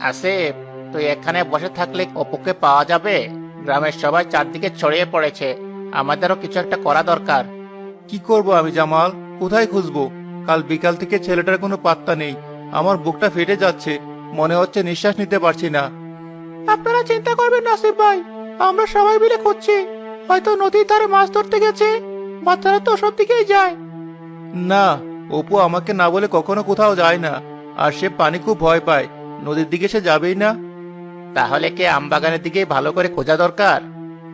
আসিফ, তুই এখানে বসে থাকলে অপুকে পাওয়া যাবে? গ্রামের সবাই চারদিকে ছড়িয়ে পড়েছে, আমাদেরও কিছু একটা করা দরকার। কি করব আমি জামাল? কোথায় খুঁজবো? কাল বিকাল থেকে ছেলেটার কোনো পাত্তা নেই। আমার বুকটা ফেটে যাচ্ছে, মনে হচ্ছে নিঃশ্বাস নিতে পারছি না। আপনারা চিন্তা করবেন না আসিফ ভাই, আমরা সবাই মিলে খুঁজছি। হয়তো নদীর ধারে মাছ ধরতে গেছে, বাচ্চারা তো সব দিকেই যায়। না, অপু আমাকে না বলে কখনো কোথাও যায় না, আর সে পানি খুব ভয় পায়। নদীর দিকে সে যাবেই না। তাহলে কি আমবাগানের দিকেই ভালো করে খোঁজা দরকার?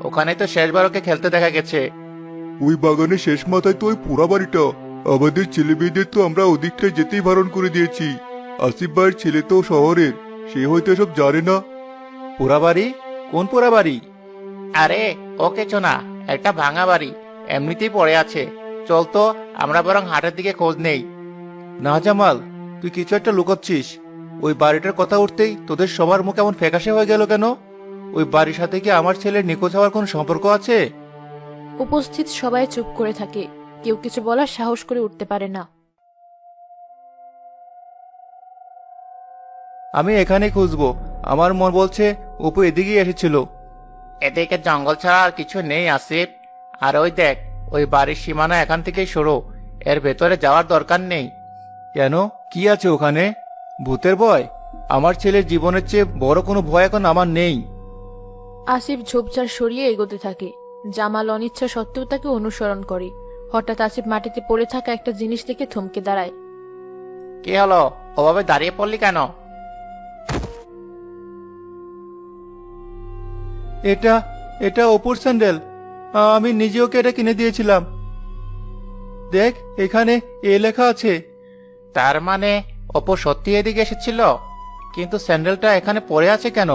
ওখানে তো শেষবার ওকে খেলতে দেখা গেছে। ওই বাগানের শেষ মাথায় তো ওই পোড়া বাড়িটা। আমাদের ছেলে মেয়েদের তো আমরা ওদিকটায় যেতেই বারণ করে দিয়েছি। আসিফ ভাইয়ের ছেলে তো শহরের, সে হয়তো এসব জানে না। পোড়াবাড়ি? কোন পোড়াবাড়ি? আরে ও কিছু না, একটা ভাঙা বাড়ি এমনিতেই পড়ে আছে। চল তো, আমরা বরং হাটের দিকে খোঁজ নেই। না জামাল, তুই কিছু একটা লুকোচ্ছিস। ওই বাড়িটার কথা উঠতেই তোদের সবার মুখ এমন ফ্যাকাশে হয়ে গেল কেন? ওই বাড়ির সাথে কি আমার ছেলের নিখোঁজ হওয়ার কোনো সম্পর্ক আছে? উপস্থিত সবাই চুপ করে থাকে, কেউ কিছু বলার সাহস করে উঠতে পারে না। আমি এখানেই খুঁজবো। আমার মন বলছে অপু এদিকেই এসেছিল। এদিকে জঙ্গল ছাড়া আর কিছু নেই আসিফ। আর ওই দেখ, ওই বাড়ির সীমানা এখান থেকেই সরো, এর ভেতরে যাওয়ার দরকার নেই। কেন, কি আছে ওখানে? ভূতের ভয়? আমার ছেলের জীবনের চেয়ে বড় কোনো ভয় এখন আমার নেই। আসিফ ঝোপঝাড় সরিয়ে এগোতে থাকে। জামাল অনিচ্ছা সত্ত্বেও তাকে অনুসরণ করে। হঠাৎ আসিফ মাটিতে পড়ে থাকা একটা জিনিস দেখে থমকে দাঁড়ায়। কি হলো, ওভাবে দাঁড়িয়ে পড়লি কেন? এটা এটা অপুর স্যান্ডেল। আমি নিজে ওকে এটা কিনে দিয়েছিলাম। দেখ, এখানে এ লেখা আছে। তার মানে অপু সত্যি এদিকে এসেছিল? কিন্তু স্যান্ডেলটা এখানে পড়ে আছে কেন?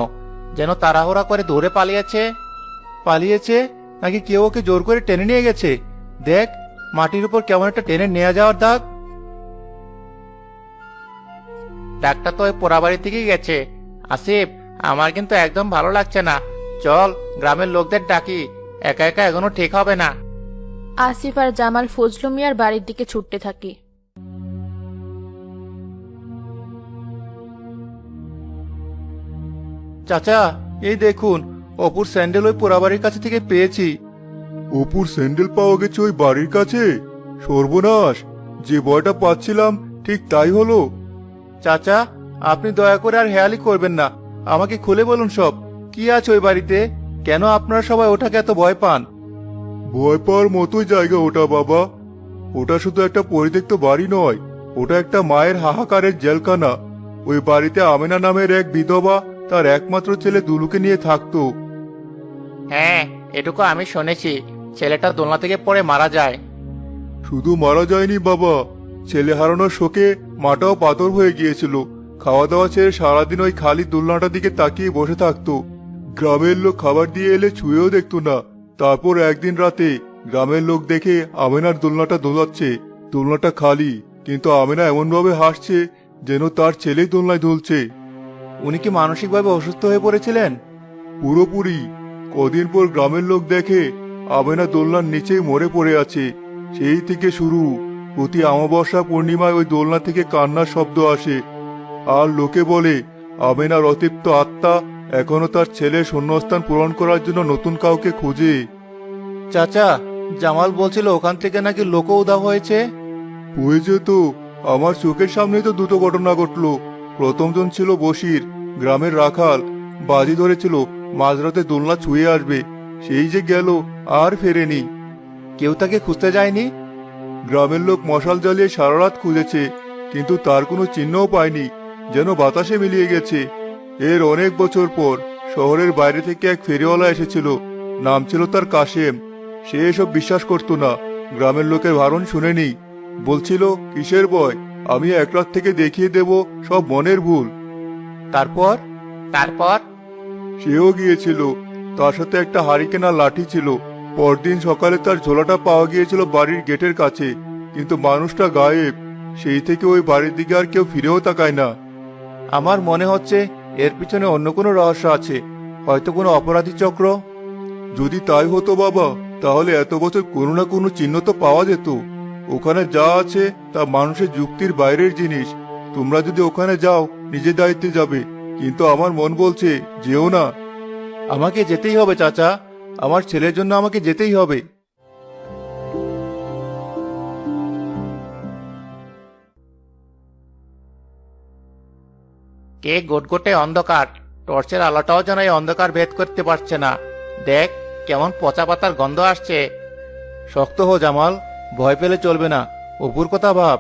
যেন তাড়াহুড়া করে দৌড়ে পালিয়েছে। পালিয়েছে নাকি কেউ ওকে জোর করে টেনে নিয়ে গেছে? দেখ, মাটির উপর কেমন একটা টেনে নিয়ে যাওয়ার দাগ। ডাক্তার তো ওই পোড়াবাড়ির দিকেই গেছে। আসিফ, আমার কিন্তু একদম ভালো লাগছে না। চল, গ্রামের লোকদের ডাকি, একা একা এগোনো ঠিক হবে না। আসিফ আর জামাল ফজলু মিয়ার বাড়ির দিকে ছুটতে থাকে। চাচা, এই দেখুন, অপুর স্যান্ডেল ওই পোড়াবাড়ির কাছে থেকে পেয়েছি। অপুর স্যান্ডেল পাওয়া গেছে ওই বাড়ির কাছে? সর্বনাশ, যে ভয়টা পাচ্ছিলাম ঠিক তাই হলো। চাচা, আপনি দয়া করে আর হেয়ালি করবেন না, আমাকে খুলে বলুন সব। কি আছে ওই বাড়িতে? কেন আপনারা সবাই ওটাকে এত ভয় পান? ভয় পাওয়ার মতোই জায়গা ওটা বাবা। ওটা শুধু একটা পরিত্যক্ত বাড়ি নয়, ওটা একটা মায়ের হাহাকারের জেলখানা। ওই বাড়িতে আমেনা নামের এক বিধবা তার একমাত্র ছেলে দুলুকে নিয়ে থাকতো। হ্যাঁ, এটুকু আমি শুনেছি, ছেলেটা দোলনা থেকে পড়ে মারা যায়। শুধু মারা যায়নি বাবা, ছেলে হারানোর শোকে মাটাও পাথর হয়ে গিয়েছিল। খাওয়া দাওয়া ছেড়ে সারাদিন ওই খালি দোলনাটার দিকে তাকিয়ে বসে থাকতো। গ্রামের লোক খাবার দিয়ে এলে ছুঁয়েও দেখতো না। তারপর একদিন রাতে গ্রামের লোক দেখে আমেনার দোলনাটা দোলাচ্ছে। দোলনাটা খালি, কিন্তু আমেনা এমনভাবে হাসছে যেন তার ছেলেই দোলনায় দুলছে। উনি কি মানসিকভাবে অসুস্থ হয়ে পড়েছিলেন? পুরোপুরি। কদিন পর গ্রামের লোক দেখে আমেনা দোলনার নিচেই মরে পড়ে আছে। সেই থেকে শুরু, প্রতি অমাবস্যা পূর্ণিমায় ওই দোলনা থেকে কান্নার শব্দ আসে। আর লোকে বলে আমেনার অতৃপ্ত আত্মা এখনো তার ছেলের শূন্যস্থান পূরণ করার জন্য নতুন কাউকে খোঁজে। চাচা, জামাল বলছিল ওখান থেকে নাকি লোকও উধাও হয়েছে। হয়েছে তো, আমার চোখের সামনেই তো দুটো ঘটনা ঘটলো। প্রথমজন ছিল বশির, গ্রামের রাখাল। বাজি ধরেছিল মাঝরাতে দোলনা ছুঁয়ে আসবে, সেই যে গেল আর ফেরেনি। কেউ তাকে খুঁজতে যায়নি? গ্রামের লোক মশাল জ্বালিয়ে সারা রাত খুঁজেছে, কিন্তু তার কোনো চিহ্নও পায়নি, যেন বাতাসে মিলিয়ে গেছে। এর অনেক বছর পর শহরের বাইরে থেকে এক ফেরিওয়ালা এসেছিল, নাম ছিল তার কাশেম। সে এসব বিশ্বাস করতো না, গ্রামের লোকের ভারণ শুনেনি। বলছিল, কিসের ভয়, আমি এক রাত থেকে দেখিয়ে দেব সব মনের ভুল। তারপর? তারপর? সেও গিয়েছিল, তার সাথে একটা হারিকেন আর লাঠি ছিল। পরদিন সকালে তার ঝোলাটা পাওয়া গিয়েছিল বাড়ির গেটের কাছে, কিন্তু মানুষটা গায়েব। সেই থেকে ওই বাড়ির দিকে আর কেউ ফিরেও তাকায় না। আমার মনে হচ্ছে এর পিছনে অন্য কোনো রহস্য আছে, হয়তো কোনো অপরাধী চক্র। যদি তাই হতো বাবা, তাহলে এত বছর কোনো না কোনো চিহ্ন তো পাওয়া যেত। ওখানে যা আছে তা মানুষের যুক্তির বাইরের জিনিস। তোমরা যদি ওখানে যাও নিজের দায়িত্বে যাবে, কিন্তু আমার মন বলছে যেও না। আমাকে যেতেই হবে চাচা, আমার ছেলের জন্য আমাকে যেতেই হবে। কে গোটগোটে অন্ধকার, টর্চের আলোটাও যেন এই অন্ধকার ভেদ করতে পারছে না। দেখ কেমন পচা পাতার গন্ধ আসছে। শক্ত হো জামাল, ভয় পেলে চলবে না, অপুর কথা ভাব।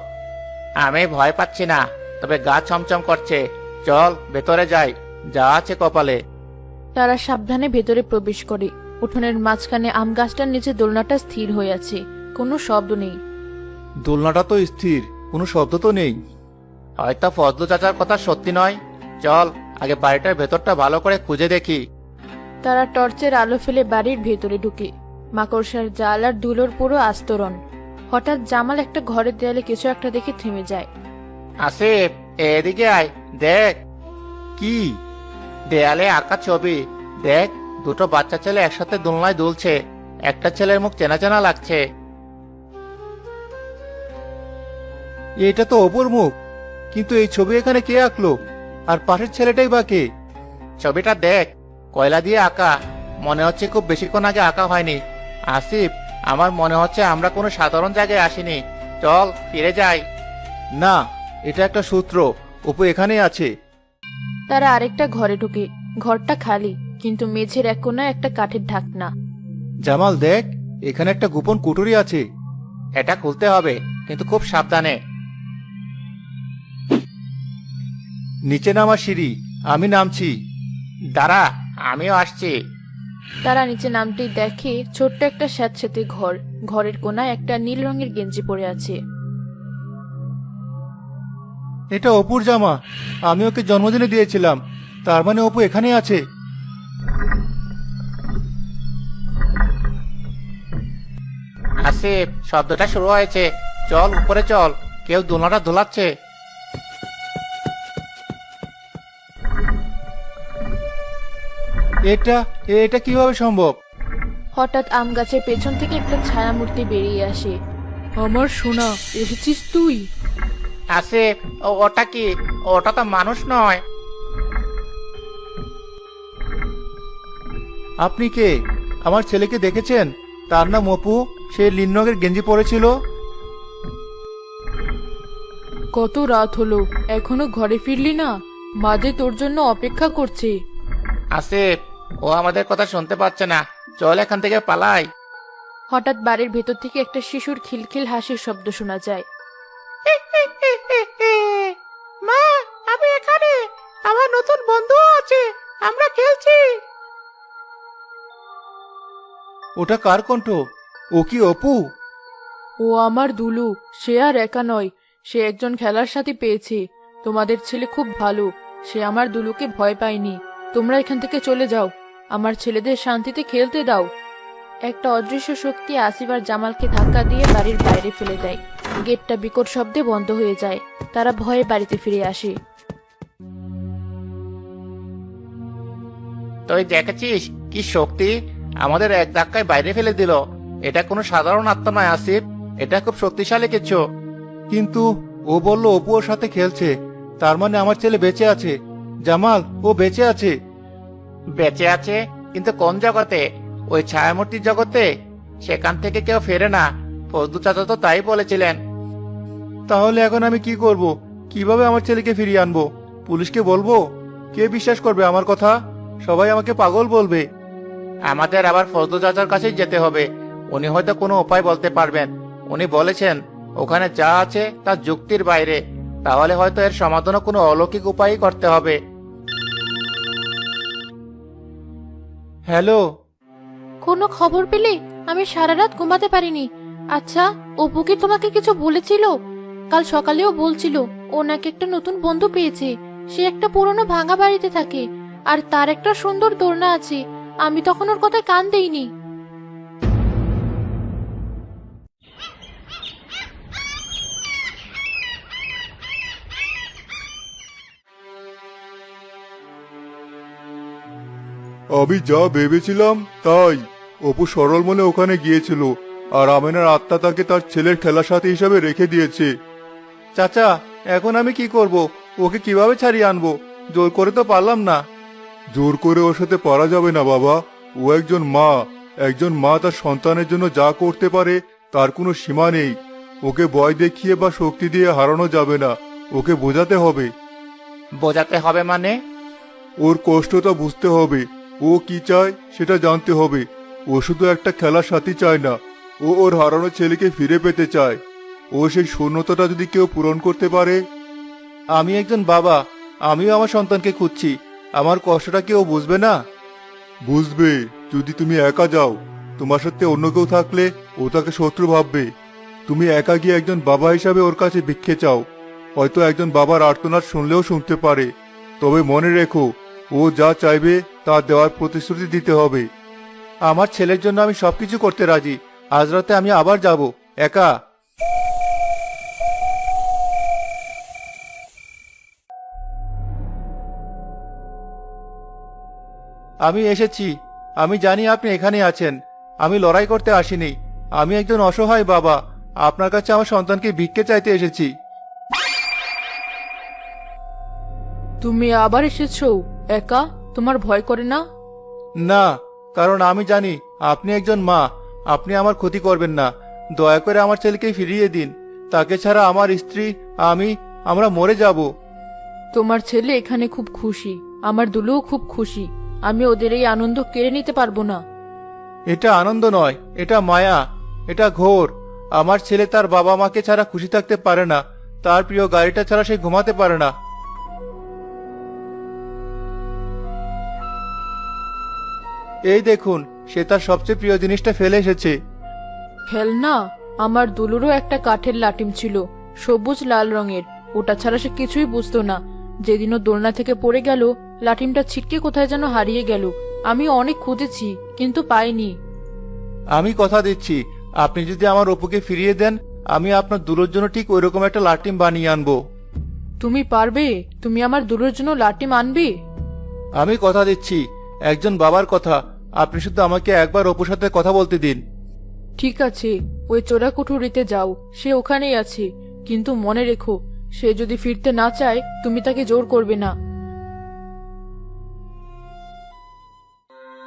আমি ভয় পাচ্ছি না, তবে গা ছমছম করছে। চল ভেতরে যাই, যা আছে কপালে। তারা সাবধানে ভেতরে প্রবেশ করে। উঠোনের মাঝখানে আম গাছটার নিচে দোলনাটা স্থির হয়ে আছে, কোনো শব্দ নেই। দোলনাটা তো স্থির, কোনো শব্দ তো নেই। হয়তো ফজলু চাচার কথা সত্যি নয়। চল আগে বাড়িটার ভেতরটা ভালো করে খুঁজে দেখি। তারা টর্চের আলো ফেলে বাড়ির ভেতরে ঢুকে। মাকড়সার জাল আর ধুলোর পুরো আস্তরণ। হঠাৎ জামাল একটা ঘরের দেয়ালে কিছু একটা দেখে থেমে যায়। আসিফ, এদিকে আয়, দেখ। কি? দেয়ালে আঁকা ছবি। দেখ, দুটো বাচ্চা ছেলে একসাথে দোলনায় দুলছে। একটা ছেলের মুখ চেনা চেনা লাগছে। এটা তো অপুর মুখ, কিন্তু এই ছবি এখানে কে আঁকলো? আর পাশের ছেলেটাই বা কে? ছবিটা দেখ, কয়লা দিয়ে আঁকা। মনে হচ্ছে খুব বেশিক্ষণ আগে আঁকা হয়নি। আসিফ, আমার মনে হচ্ছে আমরা কোনো সাধারণ জায়গায় আসিনি। চল ফিরে যাই। না, এটা একটা সূত্র। অপু এখানেই আছে। তারা আরেকটা ঘরে ঢুকে। ঘরটা খালি, কিন্তু মেঝের এক কোণায় একটা কাঠের ঢাকনা। জামাল দেখ, এখানে একটা গোপন কুঠুরি আছে। এটা খুলতে হবে, কিন্তু খুব সাবধানে। নিচে নামার সিঁড়ি, আমি নামছি। দাঁড়া, আমিও আসছি। তারা নিচে নামতেই দেখে ছোট্ট একটা স্যাঁতসেঁতে ঘর। ঘরের কোণায় একটা নীল রঙের গেঞ্জি পরে আছে। এটা অপুর জামা, আমি ওকে জন্মদিনে দিয়েছিলাম। তার মানে অপু এখানে আছে। আসিফ, শব্দটা শুরু হয়েছে। চল উপরে চল, কেউ দোলনাটা দোলাচ্ছে। এটা এটা কিভাবে সম্ভব? হঠাৎ আম গাছের পেছন থেকে একটা ছায়ামূর্তি বেরিয়ে আসে। আমার সোনা, এসেছিস তুই? আসিফ, ওটা কি? ওটা তো মানুষ নয়। আপনি কে? আমার ছেলেকে দেখেছেন? তার নাম অপু, সে নীল রঙের গেঞ্জি পরেছিল। কত রাত হলো, এখনো ঘরে ফিরলি না? মাঝে তোর জন্য অপেক্ষা করছে। আসিফ, ও আমাদের কথা শুনতে পাচ্ছে না। চল এখান থেকে পালাই। হঠাৎ বাড়ির ভেতর থেকে একটা শিশুর খিলখিল হাসির শব্দ শোনা যায়। মা, আমি এখানে। আমার নতুন বন্ধু আছে, আমরা খেলছি। ওটা কার কণ্ঠ? ও কি অপু? ও আমার দুলু, সে আর একা নয়, সে একজন খেলার সাথী পেয়েছে। তোমাদের ছেলে খুব ভালো, সে আমার দুলুকে ভয় পায়নি। তোমরা এখান থেকে চলে যাও, আমার ছেলেদের শান্তিতে খেলতে দাও। একটা অদৃশ্য শক্তি আসিফ আর জামালকে ধাক্কা দিয়ে বাড়ির বাইরে ফেলে দেয়। গেটটা বিকট শব্দে বন্ধ হয়ে যায়। তারা ভয়ে বাড়িতে ফিরে আসে। তুই দেখেছিস কি শক্তি? আমাদের এক ধাক্কায় বাইরে ফেলে দিল। এটা কোনো সাধারণ আত্মা নয় আসিফ, এটা খুব শক্তিশালী কিছু। কিন্তু ও বলল অপু ওর সাথে খেলছে, তার মানে আমার ছেলে বেঁচে আছে। জামাল, ও বেঁচে আছে। বেঁচে আছে, কিন্তু কোন জগতে? ওই ছায়ামূর্তির জগতে। সেখান থেকে কেউ ফেরে না, ফজলু চাচা তো তাই বলেছিলেন। তাহলে এখন আমি কি করব? কিভাবে আমার ছেলেকে ফিরিয়ে আনবো? পুলিশকে বলবো? কে বিশ্বাস করবে আমার কথা? সবাই আমাকে পাগল বলবে। আমাদের আবার ফজলু চাচার কাছেই যেতে হবে। উনি হয়তো কোনো উপায় বলতে পারবেন। উনি বলেছেন ওখানে যা আছে তা যুক্তির বাইরে। তাহলে হয়তো এর সমাধানও কোনো অলৌকিক উপায়ই করতে হবে। হ্যালো। কোনো খবর পেলে? আমি সারা রাত ঘুমাতে পারিনি। আচ্ছা, অপু কি তোমাকে কিছু বলেছিল? কাল সকালেও বলছিল ও নাকি একটা নতুন বন্ধু পেয়েছে। সে একটা পুরনো ভাঙা বাড়িতে থাকে, আর তার একটা সুন্দর দোলনা আছে। আমি তখন ওর কথায় কান দেইনি। আমি যা ভেবেছিলাম তাই। অপু সরল মনে ওখানে গিয়েছিল, আর আমেনার আত্মা তাকে তার ছেলের খেলার সাথী হিসাবে রেখে দিয়েছে। চাচা, এখন আমি কি করব? ওকে কিভাবে ছাড়িয়ে আনবো? জোর করে তো পারলাম না। জোর করে ওর সাথে পারা যাবে না বাবা। ও একজন মা তার সন্তানের জন্য যা করতে পারে তার কোনো সীমা নেই। ওকে ভয় দেখিয়ে বা শক্তি দিয়ে হারানো যাবে না, ওকে বোঝাতে হবে। বোঝাতে হবে মানে? ওর কষ্টটা বুঝতে হবে, ও কি চায় সেটা জানতে হবে। ও শুধু একটা খেলার সাথী চায় না, ও ওর হারানো ছেলেকে ফিরে পেতে চায়। ও সেই শূন্যতাটা যদি কেউ পূরণ করতে পারে। আমি একজন বাবা, আমিও আমার সন্তানকে খুঁজছি। আমার কষ্টটা কি ও বুঝবে না? বুঝবে যদি তুমি একা যাও। তোমার সাথে অন্য কেউ থাকলে ও তাকে শত্রু ভাববে। তুমি একা গিয়ে একজন বাবা হিসাবে ওর কাছে ভিক্ষে চাও। হয়তো একজন বাবার আর্তনাদ শুনলেও শুনতে পারে। তবে মনে রেখো, ও যা চাইবে তা দেওয়ার প্রতিশ্রুতি দিতে হবে। আমার ছেলের জন্য আমি সবকিছু করতে রাজি। আজ রাতে আমি আবার যাব, একা। আমি এসেছি। আমি জানি আপনি এখানে আছেন। আমি লড়াই করতে আসিনি। আমি একজন অসহায় বাবা। আপনার কাছে আমার সন্তানকে ভিক্ষে চাইতে এসেছি। তুমি আবার এসেছো একা? তোমার ভয় করে না? না, কারণ আমি জানি আপনি একজন মা। আপনি আমার ক্ষতি করবেন না। দয়া করে আমার ছেলেকে ফিরিয়ে দিন। তাকে ছাড়া আমার স্ত্রী, আমরা মরে যাব। তোমার ছেলে এখানে খুব খুশি, আমার দুলুও খুব খুশি। আমি ওদের এই আনন্দ কেড়ে নিতে পারবো না। এটা আনন্দ নয়, এটা মায়া, এটা ঘোর। আমার ছেলে তার বাবা মাকে ছাড়া খুশি থাকতে পারে না। তার প্রিয় গাড়িটা ছাড়া সে ঘুমাতে পারে না। এই দেখুন, সে তার সবচেয়ে প্রিয় জিনিসটা ফেলে এসেছে। খেলনা? আমার দুলুরও একটা কাঠের লাটিম ছিল, সবুজ লাল রঙের। ওটা ছাড়া সে কিছুই বুঝতো না। যেদিনও দোলনা থেকে পড়ে গেল, লাটিমটা ছিটকে কোথায় যেন হারিয়ে গেল। আমি অনেক খুঁজেছি, কিন্তু পাইনি। আমি কথা দিচ্ছি, আপনি যদি আমার অপুকে ফিরিয়ে দেন, আমি আপনার দুলোর জন্য ঠিক ওইরকম একটা লাটিম বানিয়ে আনবো। তুমি পারবে? তুমি আমার দুলুর জন্য লাটিম আনবে? আমি কথা দিচ্ছি, একজন বাবার কথা। আপনি শুধু আমাকে একবার অপুর সাথে কথা বলতে দিন। ঠিক আছে, ওই চোরা কুঠুরিতে যাও, সে ওখানেই আছে। কিন্তু মনে রেখো, সে যদি ফিরতে না চায়, তুমি তাকে জোর করবে না।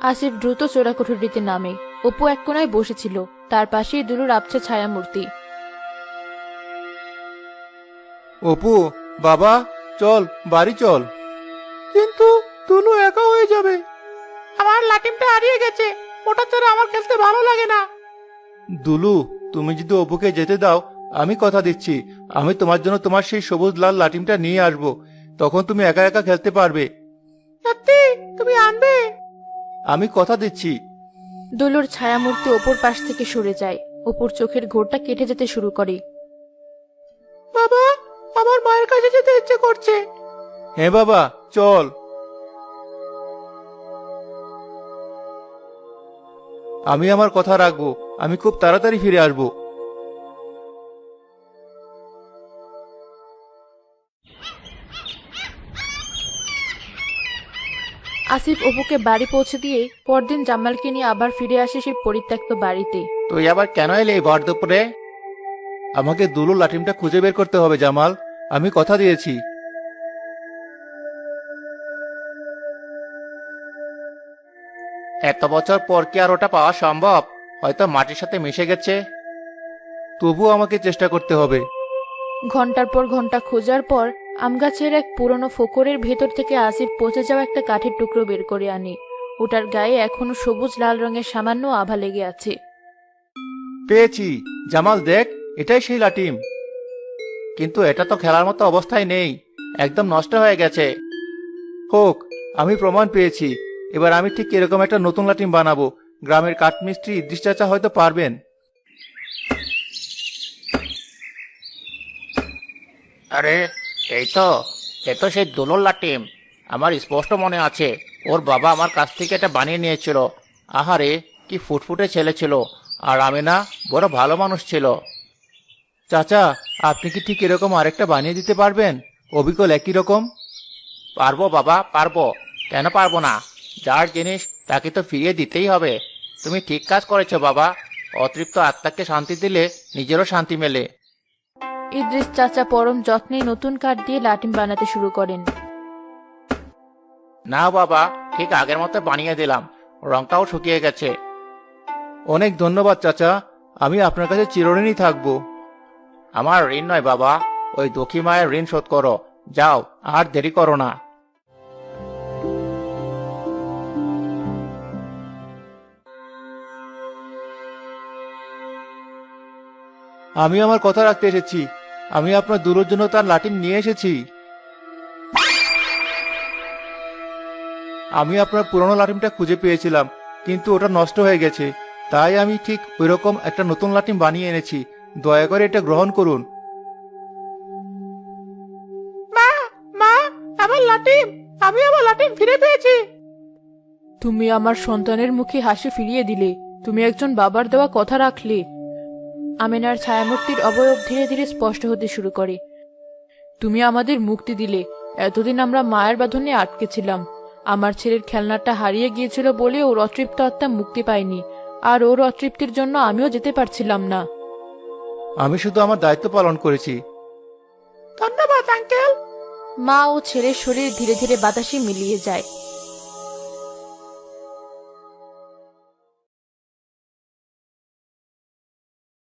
আসিফ দ্রুত চোরা কুঠুরিতে নামে। অপু এক কোনায় বসেছিল, তার পাশেই দুলুর আবছা ছায়ামূর্তি। অপু, বাবা, চল, বাড়ি চল। কিন্তু তুনু একা হয়ে যাবে। আমার লাটিমটা হারিয়ে গেছে, ওটা ছাড়া আমার খেলতে ভালো লাগে না। দুলু, তুমি যদি অপুকে যেতে দাও, আমি কথা দিচ্ছি, আমি তোমার জন্য তোমার সেই সবুজ লাল লাটিমটা নিয়ে আসবো। তখন তুমি একা একা খেলতে পারবে। সত্যি তুমি আনবে? আমি কথা দিচ্ছি। দুলুর ছায়ামূর্তি অপুর পাশ থেকে সরে যায়। অপুর চোখের ঘোরটা কেটে যেতে শুরু করে। বাবা, আমার মায়ের কাছে যেতে ইচ্ছে করছে। হ্যাঁ বাবা, চল। আমি আমার কথা রাখবো। আমি খুব তাড়াতাড়ি ফিরে আসবো। আসিফ অপুকে বাড়ি পৌঁছে দিয়ে পরদিন জামালকে নিয়ে আবার ফিরে আসে সেই পরিত্যক্ত বাড়িতে। তুই আবার কেন এলি এই ভর দুপুরে? আমাকে দুলু লাটিমটা খুঁজে বের করতে হবে জামাল। আমি কথা দিয়েছি। এত বছর পর কি আর ওটা পাওয়া সম্ভব? হয়তো মাটির সাথে মিশে গেছে। তবুও আমাকে চেষ্টা করতে হবে। ঘন্টার পর ঘন্টা খোঁজার পর আমগাছের এক পুরনো ফোকরের ভেতর থেকে আসিফ পচে যাওয়া একটা কাঠের টুকরো বের করে আনে। ওটার গায়ে এখনো সবুজ লাল রঙের সামান্য আভা লেগে আছে। পেয়েছি। জামাল দেখ, এটাই সেই লাটিম। কিন্তু এটা তো খেলার মতো অবস্থায় নেই, একদম নষ্ট হয়ে গেছে। হোক, আমি প্রমাণ পেয়েছি। এবার আমি ঠিক এরকম একটা নতুন লাটিম বানাবো। গ্রামের কাঠমিস্ত্রি ইদ্রিস চাচা হয়তো পারবেন। আরে, এই তো, এ তো সেই দুলোর লাটিম। আমার স্পষ্ট মনে আছে, ওর বাবা আমার কাছ থেকে এটা বানিয়ে নিয়েছিল। আহারে, কি ফুটফুটে ছেলে ছিল। আর আমি না, বড় ভালো মানুষ ছিল। চাচা, আপনি কি ঠিক এরকম আরেকটা বানিয়ে দিতে পারবেন? অবিকল একই রকম। পারবো বাবা, পারবো। কেন পারবো না? যার জিনিস তাকে তো ফিরিয়ে দিতেই হবে। তুমি ঠিক কাজ করেছো বাবা। অতৃপ্ত আত্মাকে শান্তি দিলে নিজেরও শান্তি মেলে। ইদ্রিস চাচা পরম যত্নে নতুন কাঠ দিয়ে লাটিম বানাতে শুরু করেন। না বাবা, ঠিক আগের মতো বানিয়ে দিলাম, রংটাও শুকিয়ে গেছে। অনেক ধন্যবাদ চাচা, আমি আপনার কাছে চিরঋণী থাকবো। আমার ঋণ নয় বাবা, ওই দুঃখী মায়ের ঋণ শোধ করো। যাও, আর দেরি করো না। আমি আমার কথা রাখতে এসেছি। আমি আপনার দুলোর জন্য তার লাঠিম নিয়ে এসেছি। আমি আপনার পুরনো লাঠিমটা খুঁজে পেয়েছিলাম, কিন্তু ওটা নষ্ট হয়ে গেছে। তাই আমি ঠিক ওইরকম একটা নতুন লাঠিম বানিয়ে এনেছি। দয়া করে এটা গ্রহণ করুন। মা, আমার লাঠিম, আমি আমার লাঠিম ফিরে পেয়েছি। তুমি আমার সন্তানের মুখে হাসি ফিরিয়ে দিলে। তুমি একজন বাবার দেওয়া কথা রাখলে। আমেনার ছায়ামূর্তির অবয়ব ধীরে ধীরে স্পষ্ট হতে শুরু করে। তুমি আমাদের মুক্তি দিলে। এতদিন আমরা মায়ের বাঁধনে আটকে ছিলাম। আমার ছেলের খেলনাটা হারিয়ে গিয়েছিল বলে ওর অতৃপ্ত আত্মা মুক্তি পায়নি, আর ওর অতৃপ্তির জন্য আমিও যেতে পারছিলাম না। আমি শুধু আমার দায়িত্ব পালন করেছি। ধন্যবাদ আঙ্কেল। মা ও ছেলের শরীর ধীরে ধীরে বাতাসে মিলিয়ে যায়।